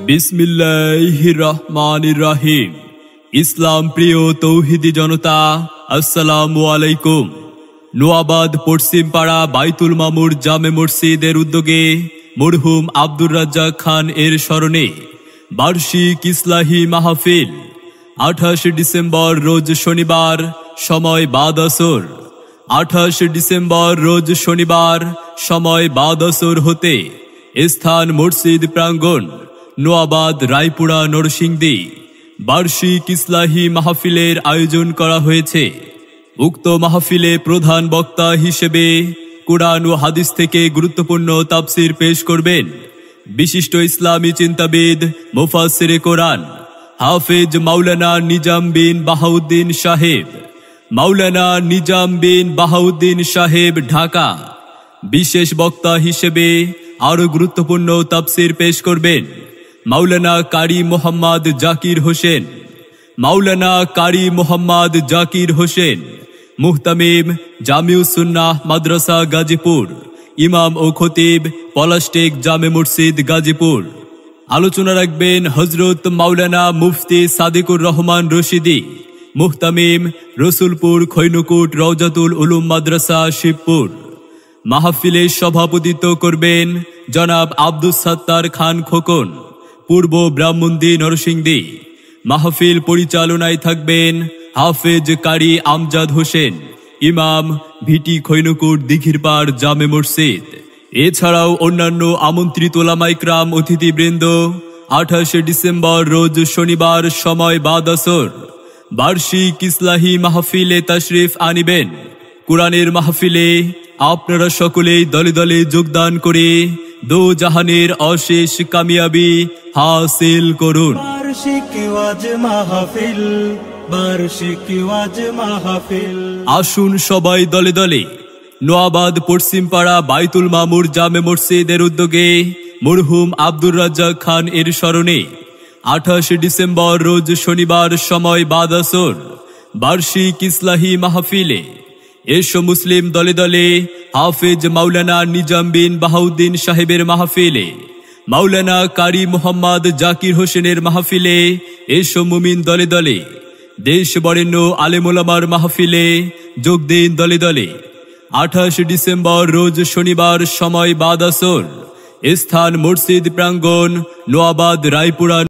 বিসমিল্লাহির রহমানির রহিম। ইসলাম প্রিয় তৌহিদি জনতা, আসসালামু আলাইকুম। নোয়াবাদ পশ্চিম পাড়া বাইতুল মামুর জামে মসজিদের উদ্যোগে মরহুম আব্দুর রাজ্জাক খান এর স্মরণে বার্ষিক ইসলাহি মাহফিল 28 ডিসেম্বর রোজ শনিবার, সময় বাদ আসর। 28 ডিসেম্বর রোজ শনিবার, সময় বাদ আসর হতে স্থান মসজিদ প্রাঙ্গণ, নোয়াবাদ, রায়পুরা, নরসিংদী। বার্ষিক ইসলাহি মাহফিলের আয়োজন করা হয়েছে। উক্ত মাহফিলে প্রধান বক্তা হিসেবে কুরআন ও হাদিস থেকে গুরুত্বপূর্ণ তাফসির পেশ করবেন বিশিষ্ট ইসলামী চিন্তাবিদ মুফাসসিরে কোরআন হাফেজ মাওলানা নিজাম বিন বাহাউদ্দিন সাহেব। মাওলানা নিজাম বিন বাহাউদ্দিন সাহেব, ঢাকা। বিশেষ বক্তা হিসেবে আরো গুরুত্বপূর্ণ তাফসির পেশ করবেন মাওলানা কারি মোহাম্মদ জাকির হোসেন। মাওলানা কারি মোহাম্মদ জাকির হোসেন, মুহতামিম, জামিউস সুন্নাহ মাদ্রাসা গাজীপুর, ইমাম ও খতিব, পলাশটেক জামে মসজিদ গাজীপুর। আলোচনা রাখবেন হযরত মাওলানা মুফতি সাদিকুর রহমান রশিদি, মুহতামিম, রসুলপুর খৈনকুট রওজাতুল উলুম মাদ্রাসা শিবপুর। মাহফিলে সভাপতিত্ব করবেন জনাব আব্দুস সাত্তার খান খোকন, পূর্ব ব্রাহ্মণদী, নরসিংদী। মাহফিল পরিচালনায় থাকবেন হাফেজ কারি আমজাদ হোসেন, ইমাম, ভিটি খৈনকুট দিঘিরপাড় জামে মসজিদ। এছাড়াও অন্যান্য আমন্ত্রিত ওলামায়ে কিরাম, অতিথিবৃন্দ 28 ডিসেম্বর রোজ শনিবার, সময় বাদ আসর বার্ষিক ইসলাহি মাহফিলে তাশরিফ আনিবেন। কুরআনের মাহফিলে আপনারা সকলেই দলে দলে যোগদান করে দো জাহানের অশেষ কামিয়াবি হাসিল করুন। আসুন সবাই দলে দলে নোয়াবাদ পশ্চিম পাড়া বাইতুল মামুর জামে মসজিদের উদ্যোগে মরহুম আব্দুর রাজ্জাক খান এর স্মরণে 28 ডিসেম্বর রোজ শনিবার, সময় বাদ আসর বার্ষিক ইসলাহি মাহফিলে এসো মুসলিম দলে দলে হাফেজ মাওলানা নিজাম বিন বাহাউদ্দিন সাহেবের মাহফিলে, মাওলানা কারি মোহাম্মদ জাকির হোসেনের মাহফিলে এসো মুমিন দলে দলে। দেশ বরেণ্য আলেম ওলামার মাহফিলে যোগ দিন দলে দলে। 28 ডিসেম্বর রোজ শনিবার, সময় বাদ আসর, স্থান মসজিদ প্রাঙ্গণ, নোয়াবাদ, রায়পুরা।